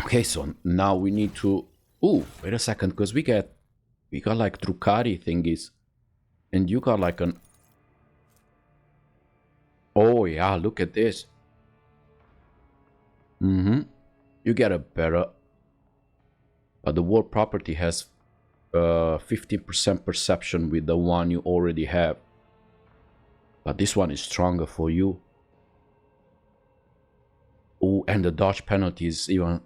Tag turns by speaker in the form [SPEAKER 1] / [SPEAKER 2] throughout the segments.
[SPEAKER 1] Okay, so now we need to... Ooh, wait a second, because we got like Drukhari thingies. And you got like an... Oh yeah, look at this. You get a better... But the war property has 15% perception with the one you already have. But this one is stronger for you. Oh, and the dodge penalty is even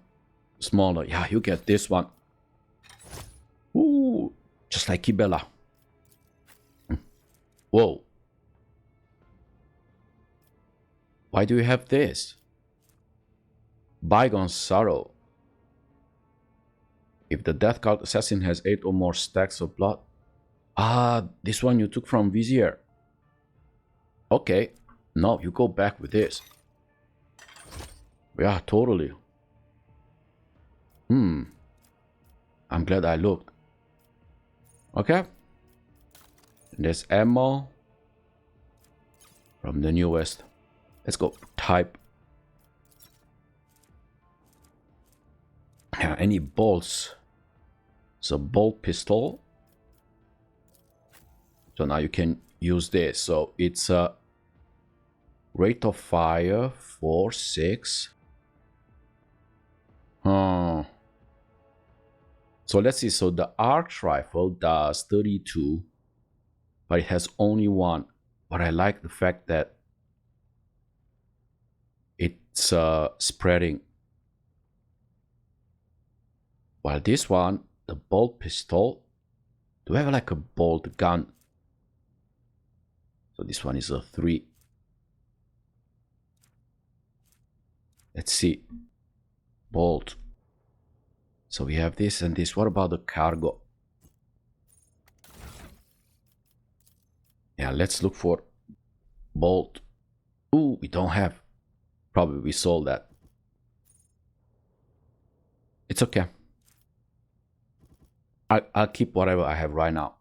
[SPEAKER 1] smaller. Yeah, you get this one. Ooh, just like Kibela. Whoa. Why do you have this? Bygone sorrow. If the Death Cult Assassin has 8 or more stacks of blood. Ah, this one you took from Vizier. Okay. No, you go back with this. Yeah, totally. I'm glad I looked. Okay. There's ammo from the newest. Let's go type. Yeah, any bolts? So bolt pistol. So now you can use this. So it's a rate of fire 4, 6. So let's see. So the arch rifle does 32, but it has only one. But I like the fact that it's spreading. While this one, the bolt pistol, do we have like a bolt gun? So this one is a 3. Let's see. Bolt. So we have this and this. What about the cargo? Yeah, let's look for bolt. Ooh, we don't have. Probably we sold that. It's okay. I'll keep whatever I have right now.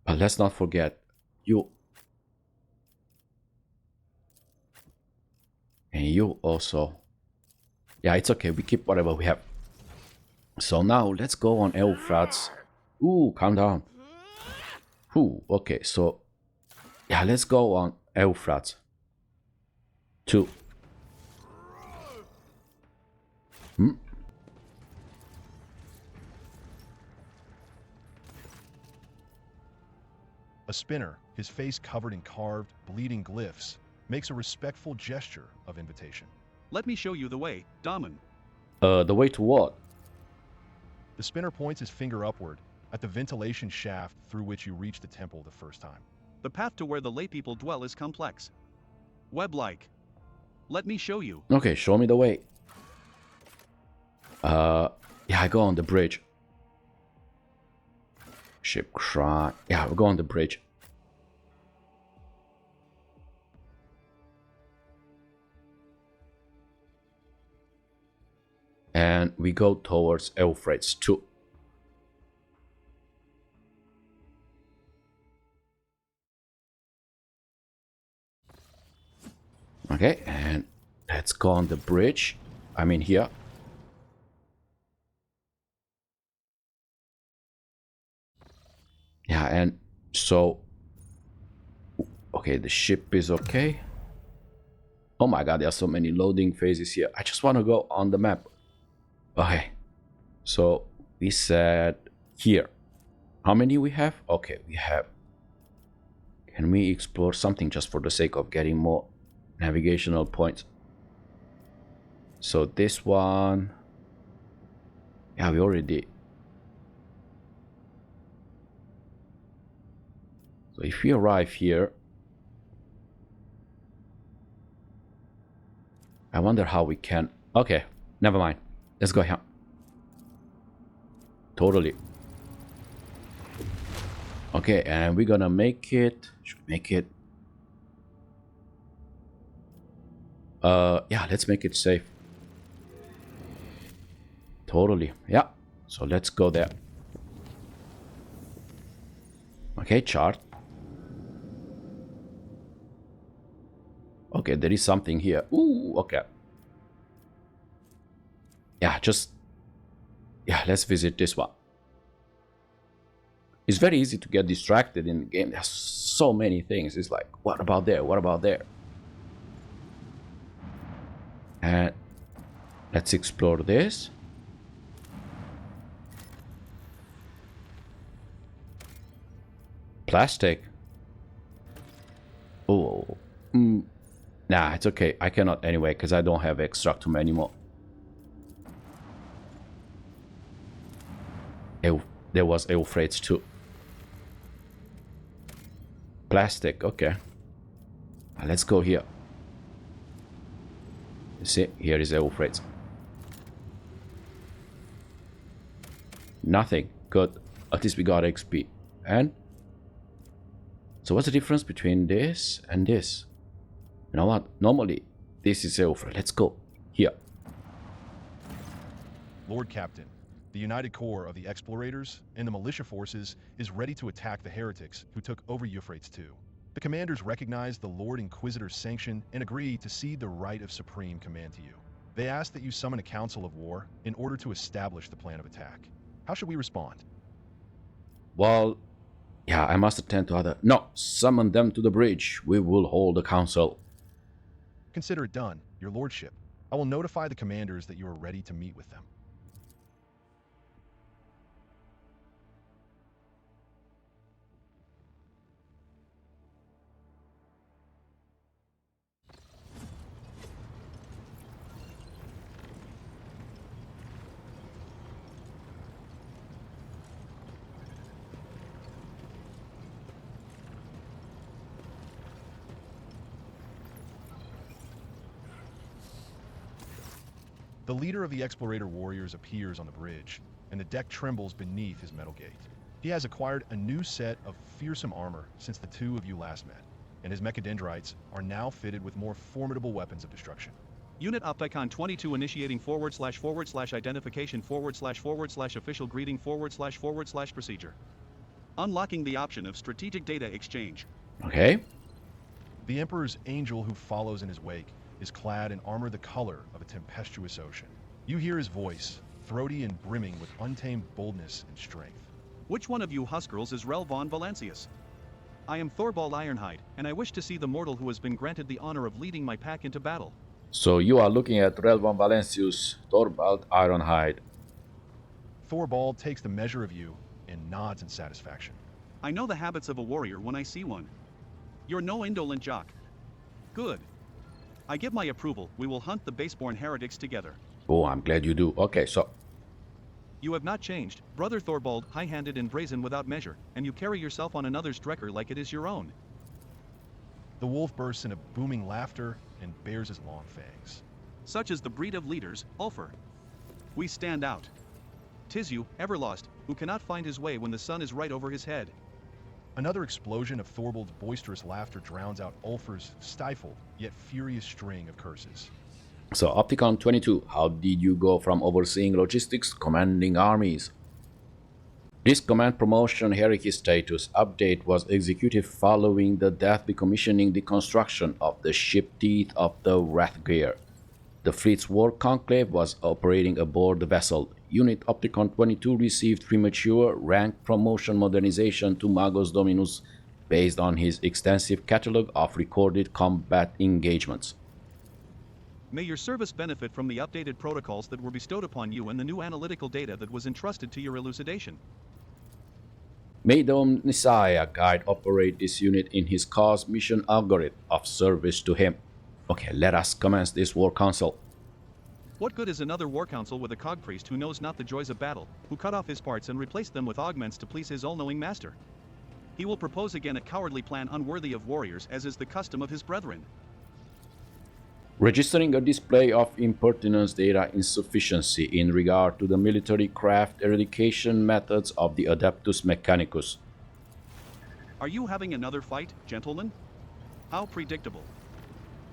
[SPEAKER 1] But let's not forget you. And you also. Yeah, it's okay. We keep whatever we have. So now let's go on Euphrates. Ooh, calm down. Ooh, okay. So yeah, let's go on Euphrates 2.
[SPEAKER 2] A spinner, his face covered in carved, bleeding glyphs, makes a respectful gesture of invitation.
[SPEAKER 3] Let me show you the way, Daman.
[SPEAKER 1] The way to what?
[SPEAKER 2] The spinner points his finger upward, at the ventilation shaft through which you reach the temple the first time.
[SPEAKER 3] The path to where the laypeople dwell is complex. Web-like. Let me show you.
[SPEAKER 1] Okay, show me the way. Yeah, I go on the bridge. Ship cry. Yeah, we'll go on the bridge. And we go towards Euphrates II. Okay, and let's go on the bridge. I mean here. Yeah, and so... Okay, the ship is okay. Oh my god, there are so many loading phases here. I just want to go on the map. Okay, so we said here. How many we have? Okay, we have. Can we explore something just for the sake of getting more navigational points? So this one... Yeah, we already did. So if we arrive here... I wonder how we can... Okay, never mind. Let's go here. Totally. Okay, and we're gonna make it... Should we make it... Yeah, let's make it safe. Totally. Yeah. So let's go there. Okay, chart. Okay, there is something here. Ooh, okay. Yeah, let's visit this one. It's very easy to get distracted in the game. There's so many things. It's like, what about there? What about there? And let's explore this. Plastic. Oh. Nah, it's okay. I cannot anyway because I don't have extractum anymore. There was Euphrates II. Plastic, okay. Let's go here. You see, here is Euphrates. Nothing. Good. At least we got XP. And so what's the difference between this and this? You know what? Normally, this is Euphrates. Let's go. Here.
[SPEAKER 2] Lord Captain, the United Corps of the Explorators and the militia forces is ready to attack the heretics who took over Euphrates II. The commanders recognize the Lord Inquisitor's sanction and agree to cede the right of supreme command to you. They ask that you summon a council of war in order to establish the plan of attack. How should we respond?
[SPEAKER 1] Well, yeah, I must attend to other... No, summon them to the bridge. We will hold a council.
[SPEAKER 2] Consider it done, your lordship. I will notify the commanders that you are ready to meet with them. The leader of the Explorator warriors appears on the bridge, and the deck trembles beneath his metal gate. He has acquired a new set of fearsome armor since the two of you last met, and his mechadendrites are now fitted with more formidable weapons of destruction.
[SPEAKER 3] Unit Opticon 22 initiating // identification / official greeting / procedure. Unlocking the option of strategic data exchange.
[SPEAKER 1] Okay.
[SPEAKER 2] The Emperor's angel who follows in his wake is clad in armor the color of a tempestuous ocean. You hear his voice, throaty and brimming with untamed boldness and strength.
[SPEAKER 3] Which one of you Huskarls is Rel von Valancius? I am Thorbald Ironhide, and I wish to see the mortal who has been granted the honor of leading my pack into battle.
[SPEAKER 1] So you are looking at Relvan Valencius, Thorbald Ironhide.
[SPEAKER 2] Thorbald takes the measure of you and nods in satisfaction.
[SPEAKER 3] I know the habits of a warrior when I see one. You're no indolent jock. Good. I give my approval. We will hunt the baseborn heretics together.
[SPEAKER 1] Oh, I'm glad you do. Okay, so...
[SPEAKER 3] You have not changed, Brother Thorbald, high-handed and brazen without measure, and you carry yourself on another's drecker like it is your own.
[SPEAKER 2] The wolf bursts into booming laughter and bares his long fangs.
[SPEAKER 3] Such is the breed of leaders, Ulfr. We stand out. 'Tis you, Everlost, who cannot find his way when the sun is right over his head.
[SPEAKER 2] Another explosion of Thorbald's boisterous laughter drowns out Ulfr's stifled, yet furious string of curses.
[SPEAKER 1] So, Opticon 22, how did you go from overseeing logistics to commanding armies? This command promotion hierarchy status update was executed following the death decommissioning the construction of the ship teeth of the Wrathgear. The fleet's war conclave was operating aboard the vessel. Unit Opticon 22 received premature rank promotion modernization to Magos Dominus based on his extensive catalogue of recorded combat engagements.
[SPEAKER 3] May your service benefit from the updated protocols that were bestowed upon you and the new analytical data that was entrusted to your elucidation.
[SPEAKER 1] May the Omnissiah guide operate this unit in his cause mission algorithm of service to him. Okay, let us commence this war council.
[SPEAKER 3] What good is another war council with a cog priest who knows not the joys of battle, who cut off his parts and replaced them with augments to please his all-knowing master? He will propose again a cowardly plan unworthy of warriors, as is the custom of his brethren.
[SPEAKER 1] Registering a display of impertinence data insufficiency in regard to the military craft eradication methods of the Adeptus Mechanicus.
[SPEAKER 3] Are you having another fight, gentlemen? How predictable.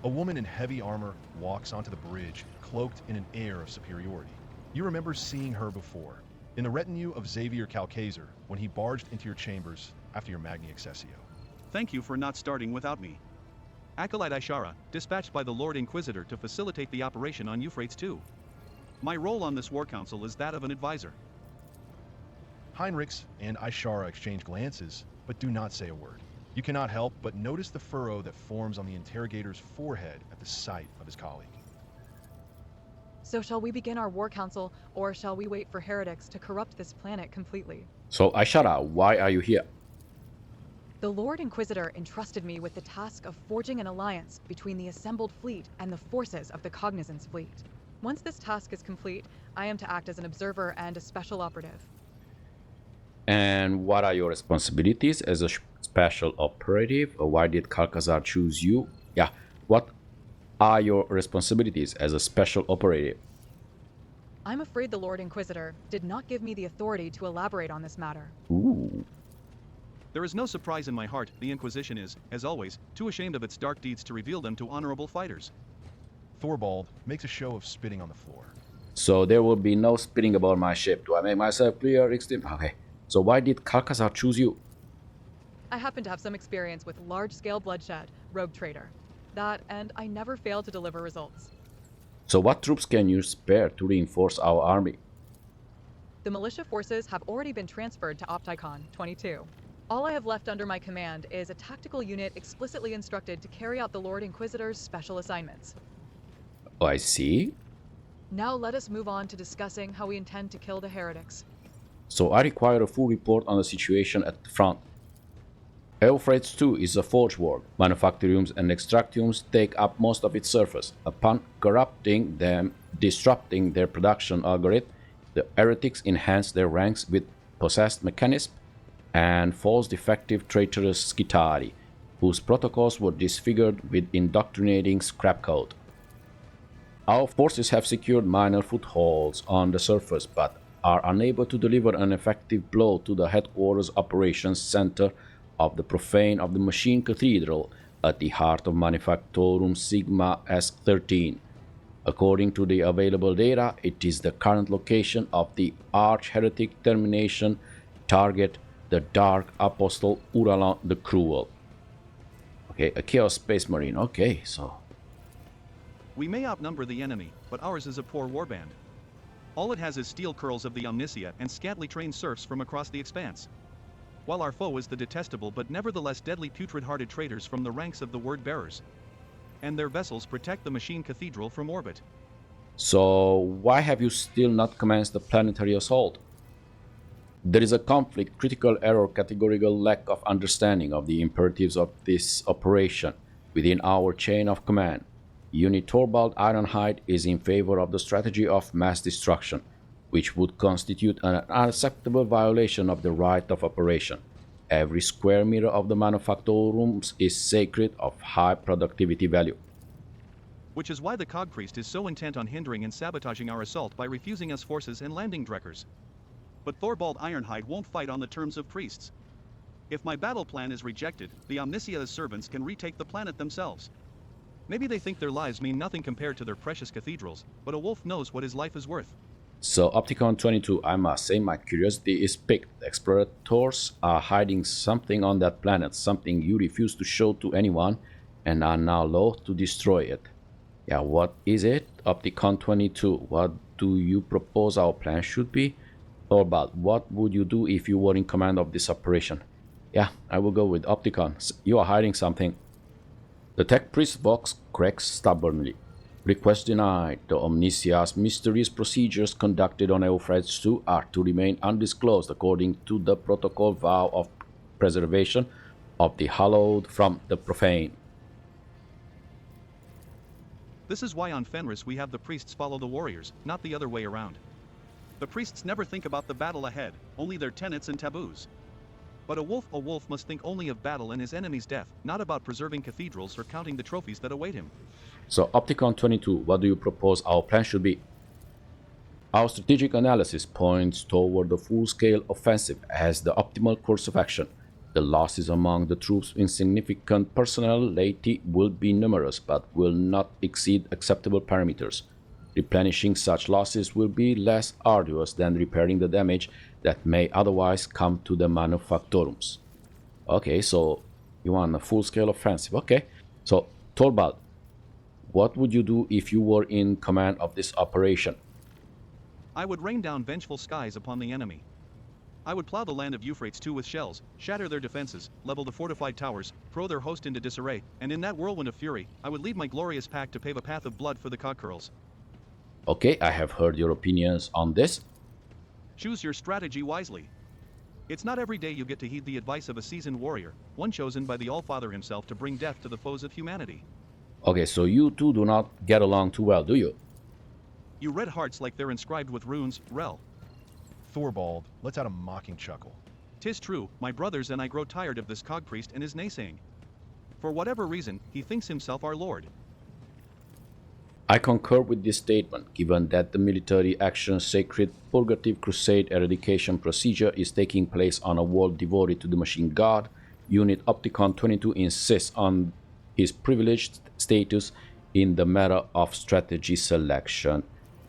[SPEAKER 2] A woman in heavy armor walks onto the bridge, cloaked in an air of superiority. You remember seeing her before, in the retinue of Xavier Calcazer, when he barged into your chambers after your Magni Accessio.
[SPEAKER 3] Thank you for not starting without me. Acolyte Ishara, dispatched by the Lord Inquisitor to facilitate the operation on Euphrates II. My role on this war council is that of an advisor.
[SPEAKER 2] Heinrichs and Ishara exchange glances, but do not say a word. You cannot help but notice the furrow that forms on the interrogator's forehead at the sight of his colleague.
[SPEAKER 4] So shall we begin our war council, or shall we wait for heretics to corrupt this planet completely?
[SPEAKER 1] So, Ishara, why are you here?
[SPEAKER 4] The Lord Inquisitor entrusted me with the task of forging an alliance between the assembled fleet and the forces of the Cognizance fleet. Once this task is complete, I am to act as an observer and a special operative.
[SPEAKER 1] And what are your responsibilities as a special operative? Why did Kalkazar choose you? Yeah, what are your responsibilities as a special operative?
[SPEAKER 4] I'm afraid the Lord Inquisitor did not give me the authority to elaborate on this matter.
[SPEAKER 1] Ooh.
[SPEAKER 3] There is no surprise in my heart. The Inquisition is, as always, too ashamed of its dark deeds to reveal them to honorable fighters.
[SPEAKER 2] Thorvald makes a show of spitting on the floor.
[SPEAKER 1] So there will be no spitting about my ship. Do I make myself clear, Extreme? Okay. So why did Kalkazar choose you?
[SPEAKER 4] I happen to have some experience with large-scale bloodshed, rogue trader. That, and I never fail to deliver results.
[SPEAKER 1] So what troops can you spare to reinforce our army?
[SPEAKER 4] The militia forces have already been transferred to Opticon 22. All I have left under my command is a tactical unit explicitly instructed to carry out the Lord Inquisitor's special assignments.
[SPEAKER 1] Oh, I see.
[SPEAKER 4] Now let us move on to discussing how we intend to kill the heretics.
[SPEAKER 1] So I require a full report on the situation at the front. Euphrates II is a forge world. Manufactorums and extractums take up most of its surface. Upon corrupting them, disrupting their production algorithm, the heretics enhance their ranks with possessed mechanism and false defective traitorous Skitarii, whose protocols were disfigured with indoctrinating scrap code. Our forces have secured minor footholds on the surface, but are unable to deliver an effective blow to the headquarters operations center of the profane of the Machine Cathedral at the heart of Manufactorum Sigma S13. According to the available data, it is the current location of the arch-heretic termination target, the Dark Apostle Uralan the Cruel. Okay, a Chaos Space Marine. Okay, so...
[SPEAKER 3] We may outnumber the enemy, but ours is a poor warband. All it has is steel curls of the Omniscia and scantily trained serfs from across the expanse. While our foe is the detestable but nevertheless deadly putrid-hearted traitors from the ranks of the Word-Bearers. And their vessels protect the Machine Cathedral from orbit.
[SPEAKER 1] So, why have you still not commenced the planetary assault? There is a conflict, critical error, categorical lack of understanding of the imperatives of this operation within our chain of command. Unit Thorvald Ironhide is in favor of the strategy of mass destruction, which would constitute an unacceptable violation of the right of operation. Every square meter of the manufactorums is sacred of high productivity value.
[SPEAKER 3] Which is why the Cog Priest is so intent on hindering and sabotaging our assault by refusing us forces and landing dreckers. But Thorvald Ironhide won't fight on the terms of priests. If my battle plan is rejected, the Omniscia's servants can retake the planet themselves. Maybe they think their lives mean nothing compared to their precious cathedrals, but a wolf knows what his life is worth.
[SPEAKER 1] So, Opticon 22, I must say my curiosity is piqued. The explorators are hiding something on that planet, something you refuse to show to anyone, and are now loath to destroy it. Yeah, what is it? Opticon 22, what do you propose our plan should be? Thorvald, what would you do if you were in command of this operation? Yeah, I will go with Opticon. You are hiding something. The tech priest Vox cracks stubbornly. Request denied. The Omniscia's mysterious procedures conducted on Eufrates II are to remain undisclosed according to the protocol vow of preservation of the hallowed from the profane.
[SPEAKER 3] This is why on Fenris we have the priests follow the warriors, not the other way around. The priests never think about the battle ahead, only their tenets and taboos. But a wolf must think only of battle and his enemy's death, not about preserving cathedrals or counting the trophies that await him.
[SPEAKER 1] So, Opticon 22, what do you propose our plan should be? Our strategic analysis points toward the full-scale offensive as the optimal course of action. The losses among the troops in significant personnel laity will be numerous, but will not exceed acceptable parameters. Replenishing such losses will be less arduous than repairing the damage that may otherwise come to the manufactorums. Okay, so you want a full-scale offensive. Okay, so Thorvald, what would you do if you were in command of this operation?
[SPEAKER 3] I would rain down vengeful skies upon the enemy. I would plow the land of Euphrates II with shells, shatter their defenses, level the fortified towers, throw their host into disarray, and in that whirlwind of fury, I would lead my glorious pack to pave a path of blood for the cogcurls.
[SPEAKER 1] Okay, I have heard your opinions on this.
[SPEAKER 3] Choose your strategy wisely. It's not every day you get to heed the advice of a seasoned warrior, one chosen by the All-Father himself to bring death to the foes of humanity.
[SPEAKER 1] Okay, so you two do not get along too well, do you?
[SPEAKER 3] You read hearts like they're inscribed with runes, Rel.
[SPEAKER 2] Thorvald lets out a mocking chuckle.
[SPEAKER 3] 'Tis true, my brothers and I grow tired of this cog priest and his naysaying. For whatever reason, he thinks himself our lord.
[SPEAKER 1] I concur with this statement, given that the military action Sacred Purgative Crusade eradication procedure is taking place on a world devoted to the machine god. Unit Opticon 22 insists on his privileged status in the matter of strategy selection.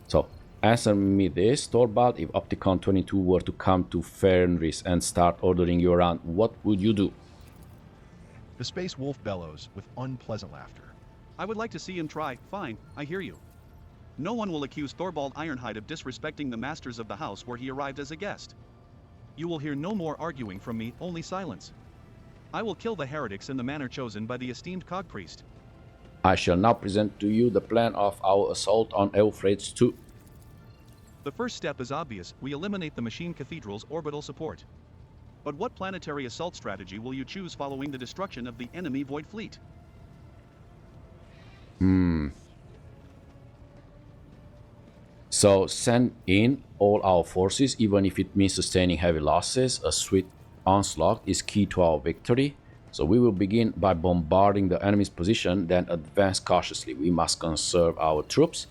[SPEAKER 1] So, answer me this, Thorvald, if Opticon 22 were to come to Fenris and start ordering you around, what would you do?
[SPEAKER 2] The space wolf bellows with unpleasant laughter.
[SPEAKER 3] I would like to see him try. Fine, I hear you. No one will accuse Thorvald Ironhide of disrespecting the masters of the house where he arrived as a guest. You will hear no more arguing from me, only silence. I will kill the heretics in the manner chosen by the esteemed cog priest.
[SPEAKER 1] I shall now present to you the plan of our assault on Euphrates II.
[SPEAKER 3] The first step is obvious, we eliminate the Machine Cathedral's orbital support. But what planetary assault strategy will you choose following the destruction of the enemy Void Fleet?
[SPEAKER 1] So send in all our forces, even if it means sustaining heavy losses. A swift onslaught is key to our victory. So we will begin by bombarding the enemy's position, then advance cautiously. We must conserve our troops.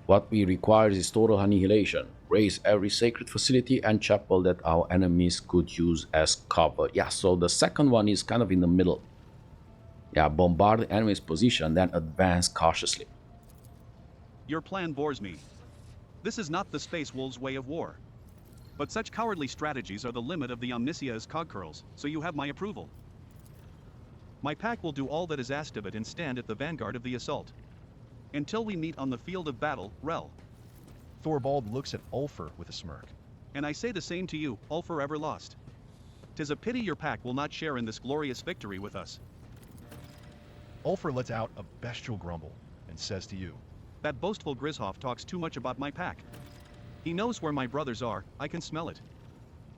[SPEAKER 1] What we require is total annihilation. Raise every sacred facility and chapel that our enemies could use as cover. Yeah, so the second one is kind of in the middle. Yeah, bombard the enemy's position, then advance cautiously.
[SPEAKER 3] Your plan bores me. This is not the Space Wolves' way of war. But such cowardly strategies are the limit of the Omnisia's cogcurls, so you have my approval. My pack will do all that is asked of it and stand at the vanguard of the assault. Until we meet on the field of battle, Rel.
[SPEAKER 2] Thorvald looks at Ulfr with a smirk.
[SPEAKER 3] And I say the same to you, all forever lost. 'Tis a pity your pack will not share in this glorious victory with us.
[SPEAKER 2] Ulfr lets out a bestial grumble and says to you,
[SPEAKER 3] That boastful Grishoff talks too much about my pack. He knows where my brothers are, I can smell it.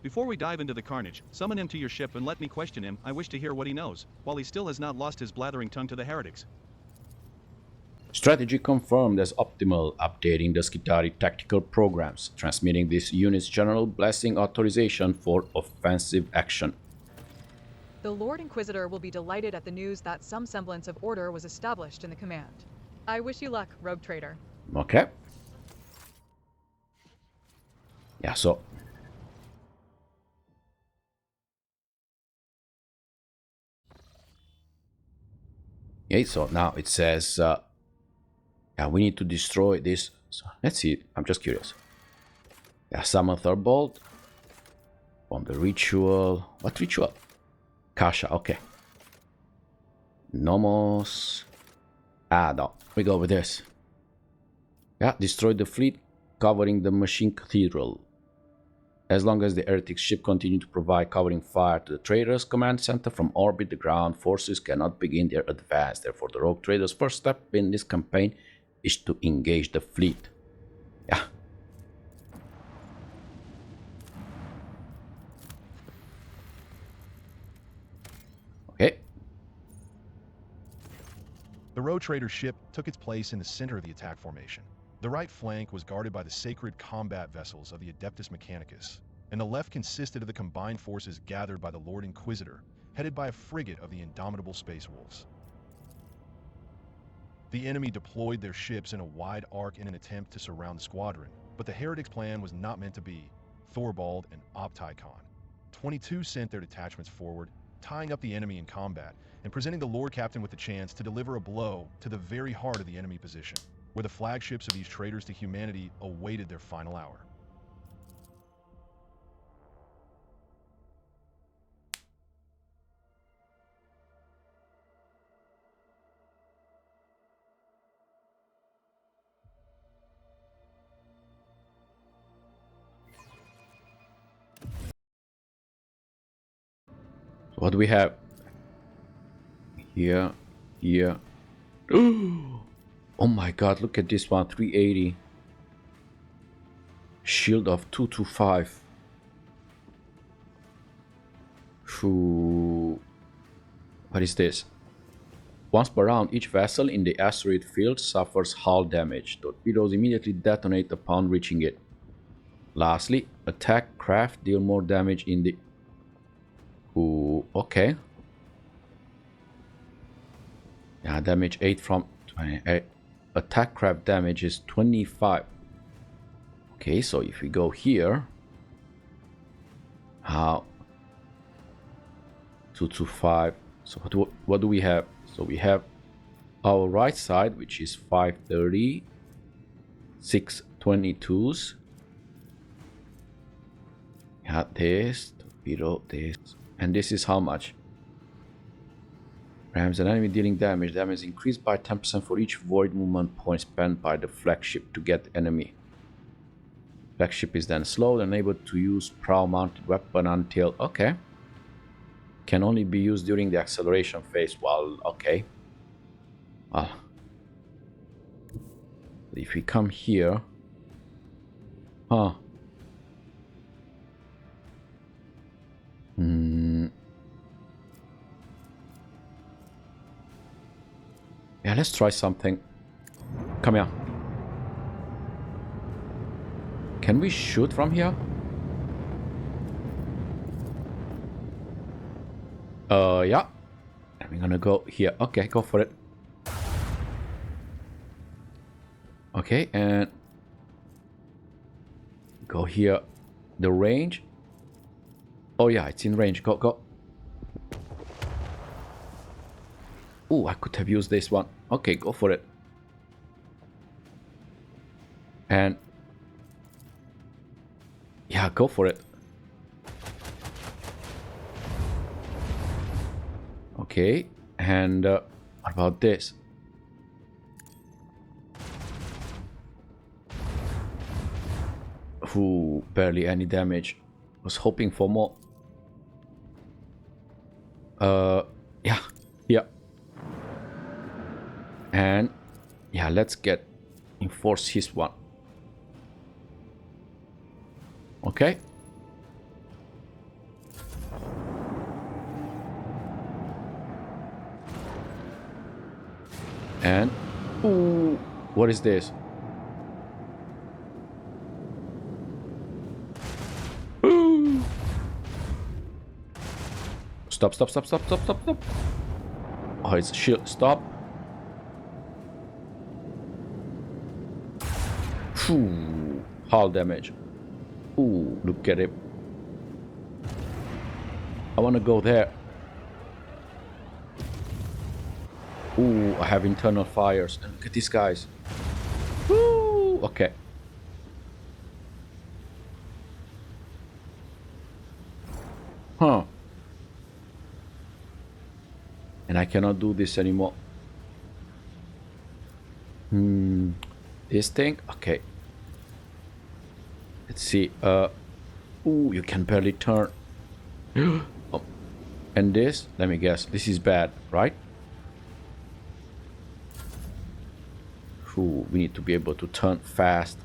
[SPEAKER 3] Before we dive into the carnage, summon him to your ship and let me question him. I wish to hear what he knows, while he still has not lost his blathering tongue to the heretics.
[SPEAKER 1] Strategy confirmed as optimal, updating the Skitarii tactical programs, transmitting this unit's general blessing authorization for offensive action.
[SPEAKER 4] The Lord Inquisitor will be delighted at the news that some semblance of order was established in the command. I wish you luck, rogue trader.
[SPEAKER 1] Okay. Yeah, so okay, so now it says yeah, we need to destroy this. So let's see. I'm just curious. Yeah, summon Thorvald from the ritual. What ritual? Kasha. Okay. Nomos. Ah, no. We go with this. Yeah, destroy the fleet covering the Machine Cathedral. As long as the heretic ship continue to provide covering fire to the traders' command center from orbit, the ground forces cannot begin their advance. Therefore, the rogue traders' first step in this campaign is to engage the fleet. Yeah. Okay.
[SPEAKER 2] The rogue trader's ship took its place in the center of the attack formation. The right flank was guarded by the sacred combat vessels of the Adeptus Mechanicus, and the left consisted of the combined forces gathered by the Lord Inquisitor, headed by a frigate of the indomitable Space Wolves. The enemy deployed their ships in a wide arc in an attempt to surround the squadron, but the heretics' plan was not meant to be. Thorvald and Opticon 22 sent their detachments forward, tying up the enemy in combat, and presenting the Lord Captain with the chance to deliver a blow to the very heart of the enemy position, where the flagships of these traitors to humanity awaited their final hour.
[SPEAKER 1] What do we have? Here. Oh my god, look at this one. 380. Shield of 225. What is this? Once per round, each vessel in the asteroid field suffers hull damage. Torpedoes immediately detonate upon reaching it. Lastly, attack craft deal more damage in the... okay. Yeah, damage 8 from 28. Attack craft damage is 25. Okay, so if we go here... How? 225. So what do we have? So we have our right side, which is 530, 622s. Yeah, this, torpedo, this, and this is how much? Rams an enemy dealing damage. Damage is increased by 10% for each void movement point spent by the flagship to get enemy. Flagship is then slowed and able to use prow-mounted weapon until... Okay. Can only be used during the acceleration phase. Well, okay. Well, if we come here... Huh. Yeah, let's try something. Come here. Can we shoot from here? Yeah. And we're gonna go here. Okay, go for it. Okay, and go here. The range. Oh yeah, it's in range. Go. Oh, I could have used this one. Okay, go for it. And yeah, go for it. Okay, and what about this? Ooh, barely any damage. Was hoping for more. Yeah. And yeah, let's enforce his one. Okay. And ooh, what is this? Ooh. Stop. Oh, it's a shield. Stop. Phew. Hull damage. Ooh, look at it. I want to go there. Ooh, I have internal fires. And look at these guys. Woo! Okay. Huh. And I cannot do this anymore. This thing? Okay. Let's see. Ooh, you can barely turn. Oh. And this? Let me guess. This is bad, right? Ooh, we need to be able to turn fast.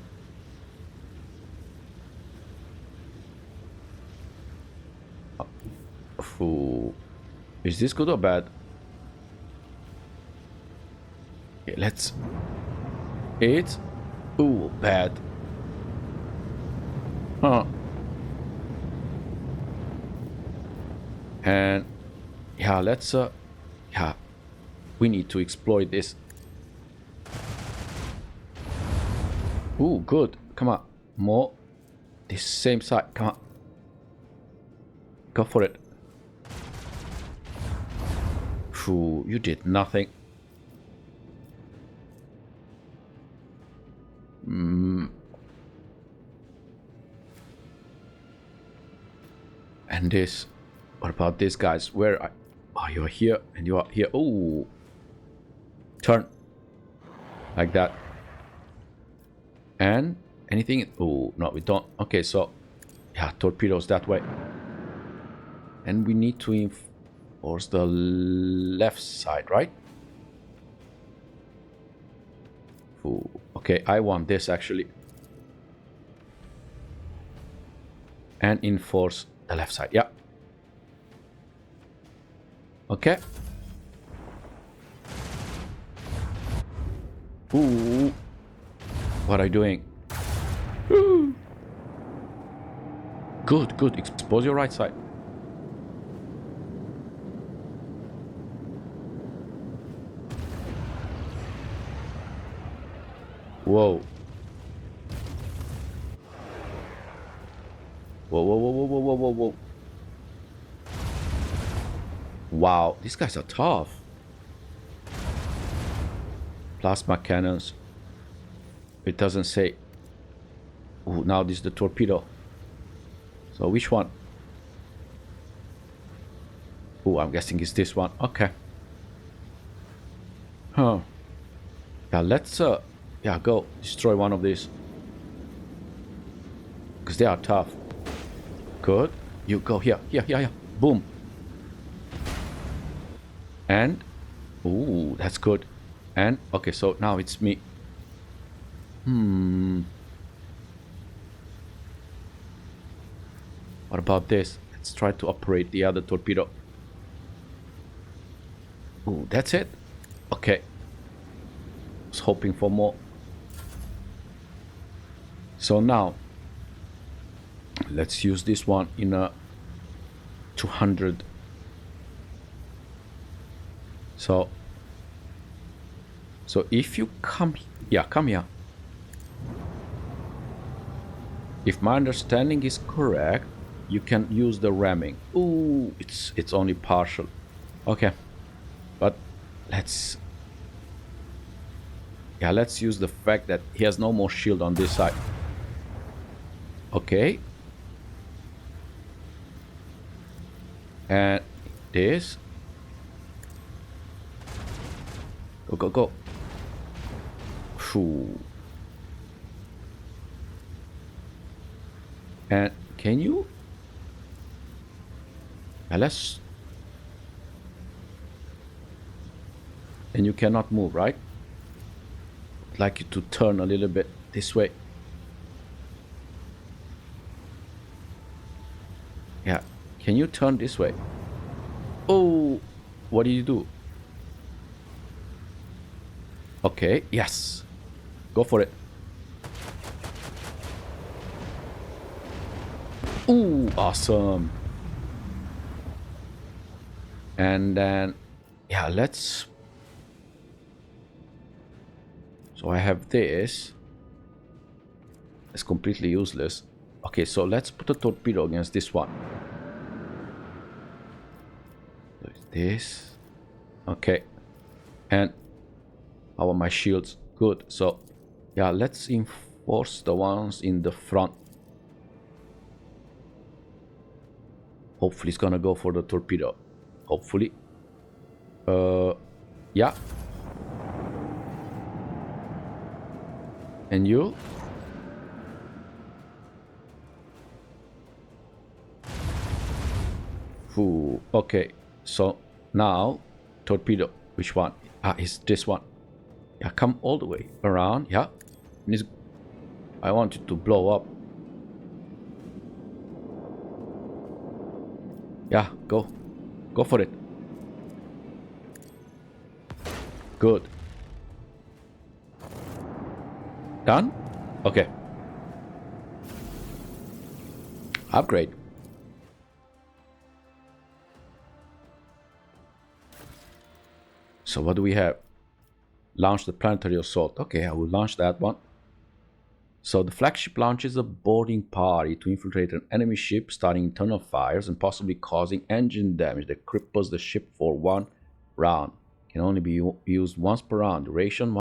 [SPEAKER 1] Ooh. Is this good or bad? Okay, let's... It's... Ooh, bad. Huh. And... Yeah, let's... Yeah. We need to exploit this. Ooh, good. Come on. More. This same side. Come on. Go for it. Phew, you did nothing. And this. What about this, guys? Where are... Oh, you're here and you are here. Ooh. Turn. Like that. And anything? Oh, no, we don't. Okay, so yeah, torpedoes that way. And we need to Towards the left side, right? Ooh, okay, I want this actually. And enforce the left side, yeah. Okay. Ooh. What are you doing? Ooh. Good, good. Expose your right side. Whoa. Whoa, whoa, whoa, whoa, whoa, whoa, whoa, whoa. Wow, these guys are tough. Plasma cannons. It doesn't say. Ooh, now this is the torpedo. So which one? Oh, I'm guessing it's this one. Okay. Huh. Yeah, let's yeah, go destroy one of these. Because they are tough. Good. You go here. Here, here, here. Boom. And ooh, that's good. And okay, so now it's me. What about this? Let's try to operate the other torpedo. Ooh, that's it. Okay. Was hoping for more. So now let's use this one in a 200. So if you come, yeah, come here. If my understanding is correct, you can use the ramming. Ooh, it's only partial. Okay, but let's use the fact that he has no more shield on this side. Okay. And this. Go, go, go. Phew. And can you? Let's. And you cannot move, right? I'd like you to turn a little bit this way. Yeah. Can you turn this way? Oh, what do you do? Okay, yes. Go for it. Ooh, awesome. And then, yeah, let's... So I have this. It's completely useless. Okay, so let's put a torpedo against this one. Like this. Okay. And how are my shields? Good. So, yeah, let's enforce the ones in the front. Hopefully it's gonna go for the torpedo. Hopefully. Yeah. And you? Ooh, okay. So now, torpedo. Which one? Ah, it's this one. Yeah, come all the way around. Yeah. I want you to blow up. Yeah, go. Go for it. Good. Done? Okay. Upgrade. So what do we have? Launch the planetary assault. Okay, I will launch that one. So the flagship launches a boarding party to infiltrate an enemy ship, starting internal fires and possibly causing engine damage that cripples the ship for 1 round. Can only be used once per round. Duration